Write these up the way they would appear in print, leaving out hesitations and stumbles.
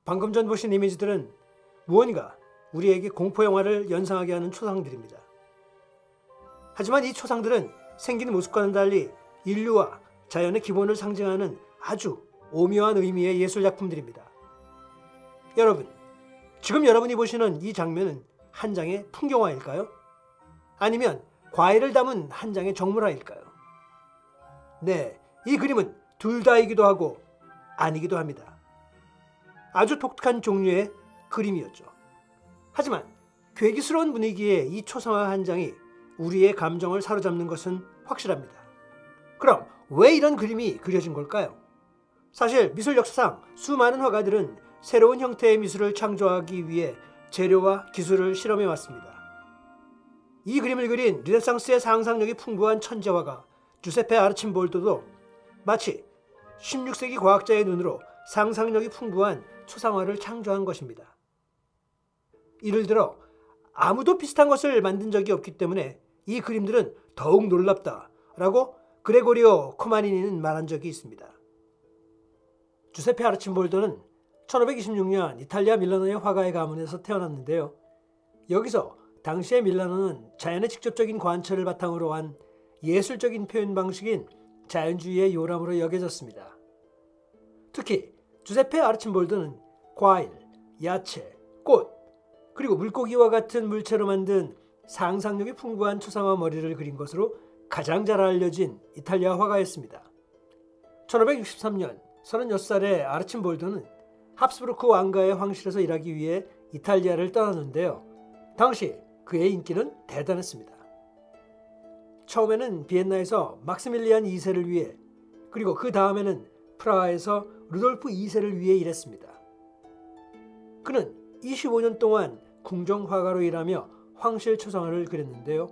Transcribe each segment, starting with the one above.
방금 전 보신 이미지들은 무언가 우리에게 공포영화를 연상하게 하는 초상들입니다. 하지만 이 초상들은 생긴 모습과는 달리 인류와 자연의 기본을 상징하는 아주 오묘한 의미의 예술작품들입니다. 여러분, 지금 여러분이 보시는 이 장면은 한 장의 풍경화일까요? 아니면 과일을 담은 한 장의 정물화일까요? 네, 이 그림은 둘 다이기도 하고 아니기도 합니다. 아주 독특한 종류의 그림이었죠. 하지만 괴기스러운 분위기의 이 초상화 한 장이 우리의 감정을 사로잡는 것은 확실합니다. 그럼 왜 이런 그림이 그려진 걸까요? 사실 미술 역사상 수많은 화가들은 새로운 형태의 미술을 창조하기 위해 재료와 기술을 실험해 왔습니다. 이 그림을 그린 르네상스의 상상력이 풍부한 천재화가 주세페 아르침볼도도 마치 16세기 과학자의 눈으로 상상력이 풍부한 초상화를 창조한 것입니다. 이를 들어 아무도 비슷한 것을 만든 적이 없기 때문에 이 그림들은 더욱 놀랍다라고 그레고리오 코마니니는 말한 적이 있습니다. 주세페 아르침볼도는 1526년 이탈리아 밀라노의 화가의 가문에서 태어났는데요. 여기서 당시의 밀라노는 자연의 직접적인 관찰을 바탕으로 한 예술적인 표현 방식인 자연주의의 요람으로 여겨졌습니다. 특히 주세페 아르침볼도는 과일, 야채, 꽃, 그리고 물고기와 같은 물체로 만든 상상력이 풍부한 초상화 머리를 그린 것으로 가장 잘 알려진 이탈리아 화가였습니다. 1563년 36살의 아르침볼도는 합스부르크 왕가의 황실에서 일하기 위해 이탈리아를 떠났는데요. 당시 그의 인기는 대단했습니다. 처음에는 비엔나에서 막스밀리안 2세를 위해, 그리고 그 다음에는 프라하에서 루돌프 2세를 위해 일했습니다. 그는 25년 동안 궁정 화가로 일하며 황실 초상화를 그렸는데요.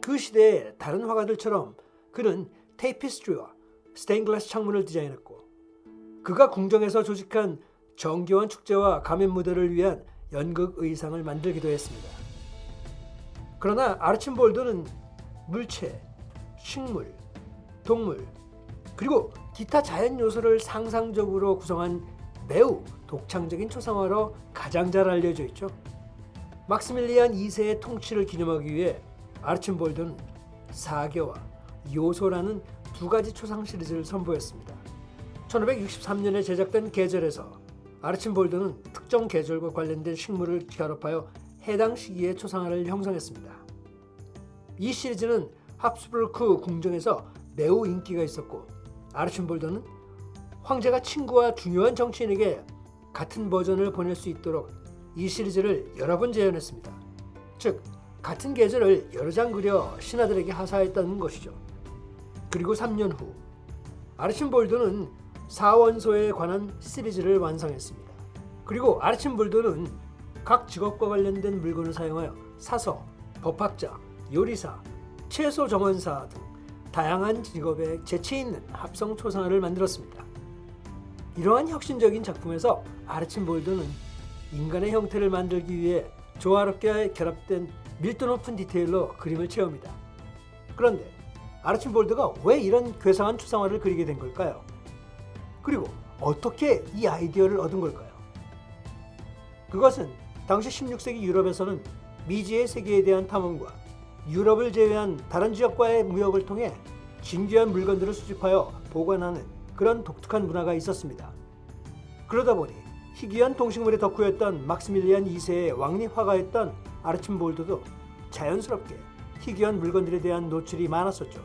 그 시대의 다른 화가들처럼 그는 테이피스트리와 스테인글라스 창문을 디자인했고, 그가 궁정에서 조직한 정교한 축제와 가면 무대를 위한 연극 의상을 만들기도 했습니다. 그러나 아르침볼도는 물체, 식물, 동물, 그리고 기타 자연 요소를 상상적으로 구성한 매우 독창적인 초상화로 가장 잘 알려져 있죠. 막스밀리안 2세의 통치를 기념하기 위해 아르침볼도는 사계와 요소라는 두 가지 초상 시리즈를 선보였습니다. 1563년에 제작된 계절에서 아르침볼도는 특정 계절과 관련된 식물을 결합하여 해당 시기의 초상화를 형성했습니다. 이 시리즈는 합스부르크 궁정에서 매우 인기가 있었고, 아르침볼도는 황제가 친구와 중요한 정치인에게 같은 버전을 보낼 수 있도록 이 시리즈를 여러 번 재현했습니다. 즉, 같은 계절을 여러 장 그려 신하들에게 하사했다는 것이죠. 그리고 3년 후 아르침볼도는 사원소에 관한 시리즈를 완성했습니다. 그리고 아르침볼도는 각 직업과 관련된 물건을 사용하여 사서, 법학자, 요리사, 채소 정원사 등 다양한 직업에 재치 있는 합성 초상화를 만들었습니다. 이러한 혁신적인 작품에서 아르침볼도는 인간의 형태를 만들기 위해 조화롭게 결합된 밀도 높은 디테일로 그림을 채웁니다. 그런데 아르침볼도가 왜 이런 괴상한 초상화를 그리게 된 걸까요? 그리고 어떻게 이 아이디어를 얻은 걸까요? 그것은 당시 16세기 유럽에서는 미지의 세계에 대한 탐험과 유럽을 제외한 다른 지역과의 무역을 통해 진귀한 물건들을 수집하여 보관하는 그런 독특한 문화가 있었습니다. 그러다 보니 희귀한 동식물의 덕후였던 막스밀리안 2세의 왕립 화가였던 아르침볼도도 자연스럽게 희귀한 물건들에 대한 노출이 많았었죠.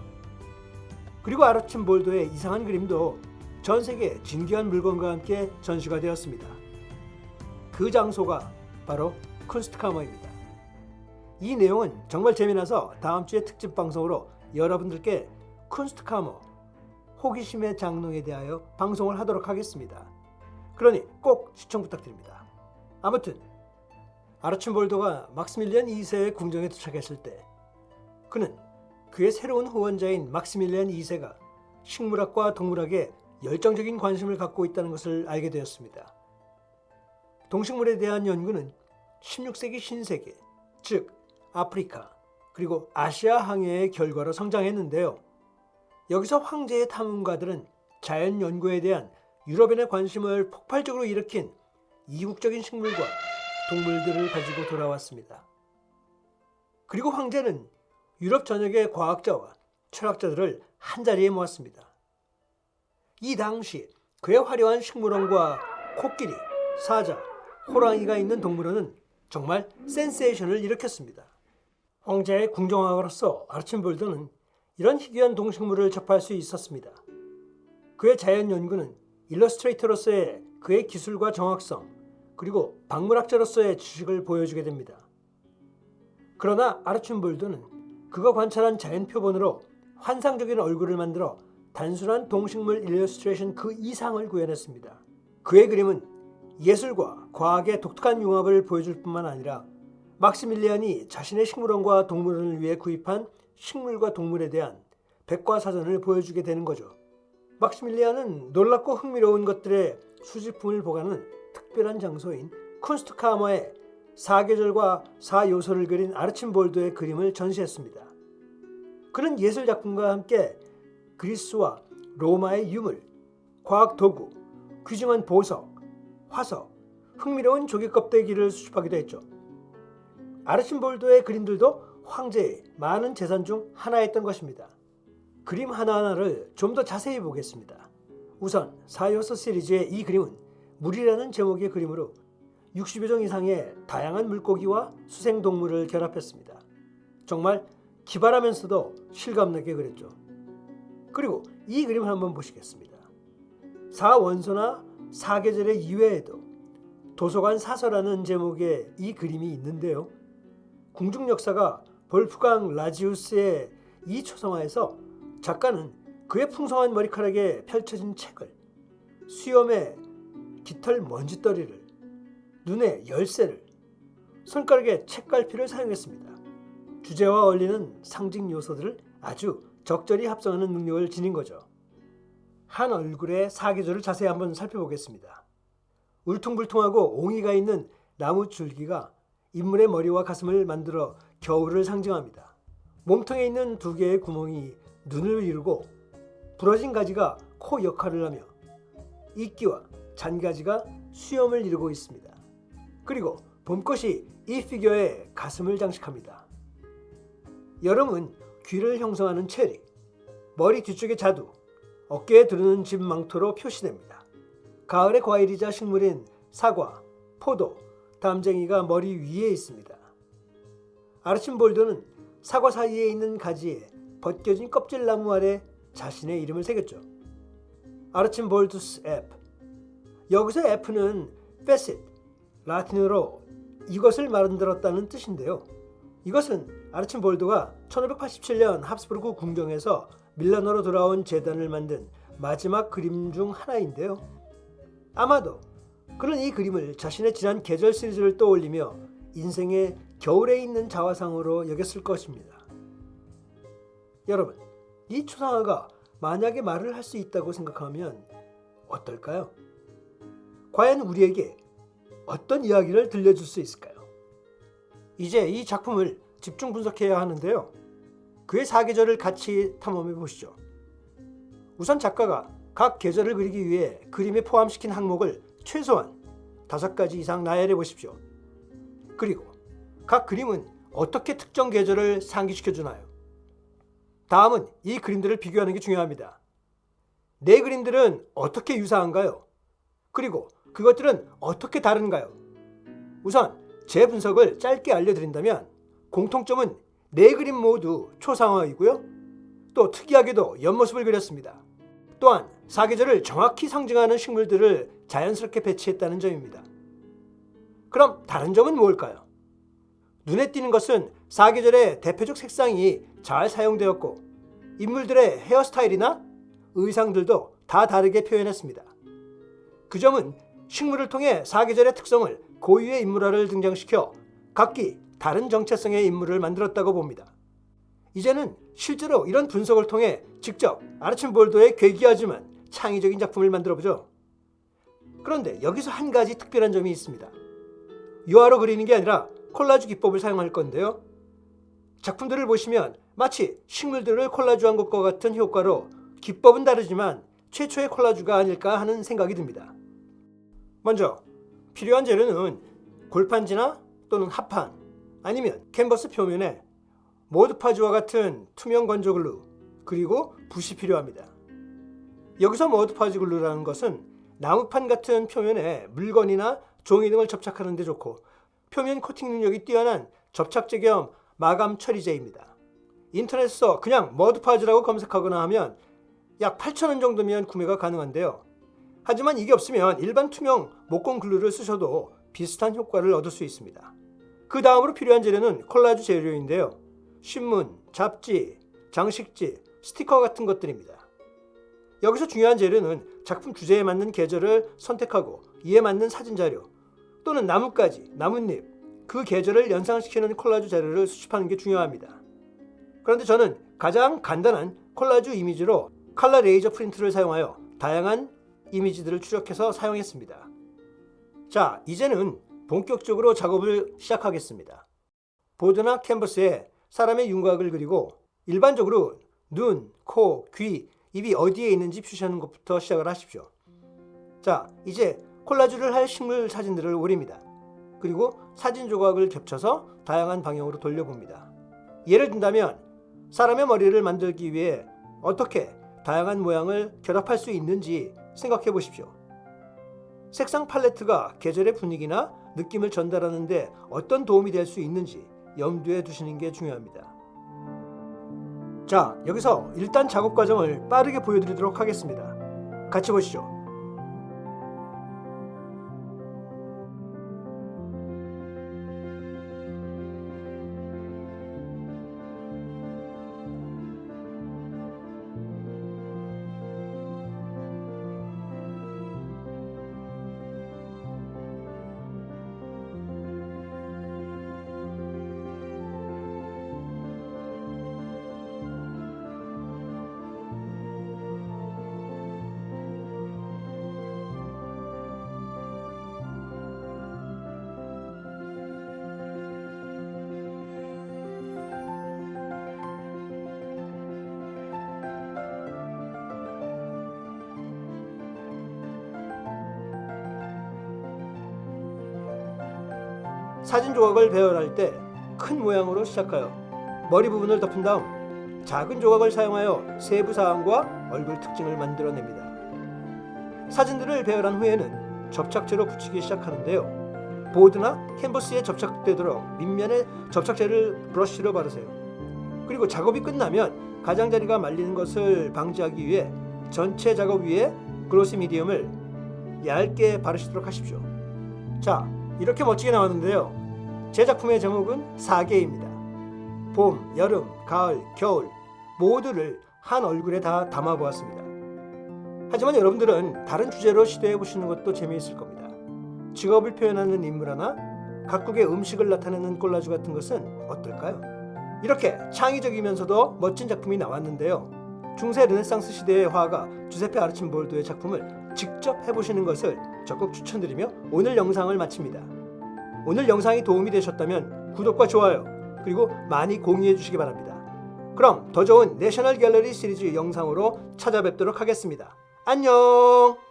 그리고 아르침볼도의 이상한 그림도 전 세계 진귀한 물건과 함께 전시가 되었습니다. 그 장소가 바로 쿤스트카머입니다. 이 내용은 정말 재미나서 다음 주에 특집 방송으로 여러분들께 쿤스트카머, 호기심의 장롱에 대하여 방송을 하도록 하겠습니다. 그러니 꼭 시청 부탁드립니다. 아무튼 아르침볼도가 막스밀리안 2세의 궁정에 도착했을 때 그는 그의 새로운 후원자인 막스밀리안 2세가 식물학과 동물학에 열정적인 관심을 갖고 있다는 것을 알게 되었습니다. 동식물에 대한 연구는 16세기 신세계, 즉 아프리카 그리고 아시아 항해의 결과로 성장했는데요. 여기서 황제의 탐험가들은 자연 연구에 대한 유럽인의 관심을 폭발적으로 일으킨 이국적인 식물과 동물들을 가지고 돌아왔습니다. 그리고 황제는 유럽 전역의 과학자와 철학자들을 한자리에 모았습니다. 이 당시 그의 화려한 식물원과 코끼리, 사자, 호랑이가 있는 동물원은 정말 센세이션을 일으켰습니다. 황제의 궁정화가로서 아르침볼드는 이런 희귀한 동식물을 접할 수 있었습니다. 그의 자연 연구는 일러스트레이터로서의 그의 기술과 정확성, 그리고 박물학자로서의 지식을 보여주게 됩니다. 그러나 아르침볼드는 그가 관찰한 자연 표본으로 환상적인 얼굴을 만들어 단순한 동식물 일러스트레이션 그 이상을 구현했습니다. 그의 그림은 예술과 과학의 독특한 융합을 보여줄 뿐만 아니라 막시밀리안이 자신의 식물원과 동물원을 위해 구입한 식물과 동물에 대한 백과사전을 보여주게 되는 거죠. 막시밀리안은 놀랍고 흥미로운 것들의 수집품을 보관하는 특별한 장소인 쿤스트카머에 사계절과 사요소를 그린 아르침볼드의 그림을 전시했습니다. 그는 예술작품과 함께 그리스와 로마의 유물, 과학 도구, 귀중한 보석, 화석, 흥미로운 조개 껍데기를 수집하기도 했죠. 아르침볼드의 그림들도 황제의 많은 재산 중 하나였던 것입니다. 그림 하나하나를 좀 더 자세히 보겠습니다. 우선 사요소 시리즈의 이 그림은 물이라는 제목의 그림으로 60여 종 이상의 다양한 물고기와 수생동물을 결합했습니다. 정말 기발하면서도 실감나게 그렸죠. 그리고 이 그림을 한번 보시겠습니다. 사원소나 사계절의 이외에도 도서관 사서라는 제목의 이 그림이 있는데요. 궁중역사가 볼프강 라지우스의 이 초상화에서 작가는 그의 풍성한 머리카락에 펼쳐진 책을, 수염에 깃털 먼지떨이를, 눈에 열쇠를, 손가락에 책갈피를 사용했습니다. 주제와 어울리는 상징 요소들을 아주 적절히 합성하는 능력을 지닌 거죠. 한 얼굴의 사계절을 자세히 한번 살펴보겠습니다. 울퉁불퉁하고 옹이가 있는 나무 줄기가 인물의 머리와 가슴을 만들어 겨울을 상징합니다. 몸통에 있는 두 개의 구멍이 눈을 이루고 부러진 가지가 코 역할을 하며 이끼와 잔가지가 수염을 이루고 있습니다. 그리고 봄꽃이 이 피규어의 가슴을 장식합니다. 여름은 귀를 형성하는 체리, 머리 뒤쪽의 자두, 어깨에 두르는 집 망토로 표시됩니다. 가을의 과일이자 식물인 사과, 포도, 담쟁이가 머리 위에 있습니다. 아르침볼드는 사과 사이에 있는 가지에 벗겨진 껍질나무 아래 자신의 이름을 새겼죠. 아르침볼드스 F. 여기서 F는 facet, 라틴어로 이것을 만들었다는 뜻인데요. 이것은 아르침볼드가 1587년 합스부르크 궁정에서 밀라노로 돌아온 제단을 만든 마지막 그림 중 하나인데요. 아마도 그는 이 그림을 자신의 지난 계절 시리즈를 떠올리며 인생의 겨울에 있는 자화상으로 여겼을 것입니다. 여러분, 이 초상화가 만약에 말을 할 수 있다고 생각하면 어떨까요? 과연 우리에게 어떤 이야기를 들려줄 수 있을까요? 이제 이 작품을 집중 분석해야 하는데요. 그의 사계절을 같이 탐험해 보시죠. 우선 작가가 각 계절을 그리기 위해 그림에 포함시킨 항목을 최소한 5가지 이상 나열해 보십시오. 그리고 각 그림은 어떻게 특정 계절을 상기시켜 주나요? 다음은 이 그림들을 비교하는 게 중요합니다. 내 그림들은 어떻게 유사한가요? 그리고 그것들은 어떻게 다른가요? 우선 제 분석을 짧게 알려드린다면 공통점은 네 그림 모두 초상화이고요. 또 특이하게도 옆모습을 그렸습니다. 또한 사계절을 정확히 상징하는 식물들을 자연스럽게 배치했다는 점입니다. 그럼 다른 점은 무엇일까요? 눈에 띄는 것은 사계절의 대표적 색상이 잘 사용되었고 인물들의 헤어스타일이나 의상들도 다 다르게 표현했습니다. 그 점은 식물을 통해 사계절의 특성을 고유의 인물화를 등장시켜 각기 다른 정체성의 인물을 만들었다고 봅니다. 이제는 실제로 이런 분석을 통해 직접 아르침볼드의 괴기하지만 창의적인 작품을 만들어보죠. 그런데 여기서 한 가지 특별한 점이 있습니다. 유화로 그리는 게 아니라 콜라주 기법을 사용할 건데요. 작품들을 보시면 마치 식물들을 콜라주한 것과 같은 효과로 기법은 다르지만 최초의 콜라주가 아닐까 하는 생각이 듭니다. 먼저 필요한 재료는 골판지나 또는 합판, 아니면 캔버스 표면에 머드파즈와 같은 투명 건조글루, 그리고 붓이 필요합니다. 여기서 머드파즈 글루라는 것은 나무판 같은 표면에 물건이나 종이 등을 접착하는 데 좋고 표면 코팅 능력이 뛰어난 접착제 겸 마감 처리제입니다. 인터넷에서 그냥 머드파즈라고 검색하거나 하면 약 8,000원 정도면 구매가 가능한데요. 하지만 이게 없으면 일반 투명 목공 글루를 쓰셔도 비슷한 효과를 얻을 수 있습니다. 그 다음으로 필요한 재료는 콜라주 재료인데요. 신문, 잡지, 장식지, 스티커 같은 것들입니다. 여기서 중요한 재료는 작품 주제에 맞는 계절을 선택하고 이에 맞는 사진 자료 또는 나뭇가지, 나뭇잎, 그 계절을 연상시키는 콜라주 자료를 수집하는 게 중요합니다. 그런데 저는 가장 간단한 콜라주 이미지로 칼라 레이저 프린트를 사용하여 다양한 이미지들을 추적해서 사용했습니다. 자, 이제는 본격적으로 작업을 시작하겠습니다. 보드나 캔버스에 사람의 윤곽을 그리고 일반적으로 눈, 코, 귀, 입이 어디에 있는지 표시하는 것부터 시작을 하십시오. 자, 이제 콜라주를 할 식물 사진들을 올립니다. 그리고 사진 조각을 겹쳐서 다양한 방향으로 돌려봅니다. 예를 든다면 사람의 머리를 만들기 위해 어떻게 다양한 모양을 결합할 수 있는지 생각해 보십시오. 색상 팔레트가 계절의 분위기나 느낌을 전달하는 데 어떤 도움이 될 수 있는지 염두에 두시는 게 중요합니다. 자, 여기서 일단 작업 과정을 빠르게 보여드리도록 하겠습니다. 같이 보시죠. 사진 조각을 배열할 때 큰 모양으로 시작하여 머리 부분을 덮은 다음 작은 조각을 사용하여 세부 사항과 얼굴 특징을 만들어냅니다. 사진들을 배열한 후에는 접착제로 붙이기 시작하는데요. 보드나 캔버스에 접착되도록 밑면에 접착제를 브러쉬로 바르세요. 그리고 작업이 끝나면 가장자리가 말리는 것을 방지하기 위해 전체 작업 위에 글로시 미디움을 얇게 바르시도록 하십시오. 자, 이렇게 멋지게 나왔는데요. 제 작품의 제목은 4개입니다. 봄, 여름, 가을, 겨울 모두를 한 얼굴에 다 담아보았습니다. 하지만 여러분들은 다른 주제로 시도해 보시는 것도 재미있을 겁니다. 직업을 표현하는 인물 하나, 각국의 음식을 나타내는 콜라주 같은 것은 어떨까요? 이렇게 창의적이면서도 멋진 작품이 나왔는데요. 중세 르네상스 시대의 화가 주세페 아르침볼도의 작품을 직접 해보시는 것을 적극 추천드리며 오늘 영상을 마칩니다. 오늘 영상이 도움이 되셨다면 구독과 좋아요 그리고 많이 공유해 주시기 바랍니다. 그럼 더 좋은 내셔널 갤러리 시리즈 영상으로 찾아뵙도록 하겠습니다. 안녕!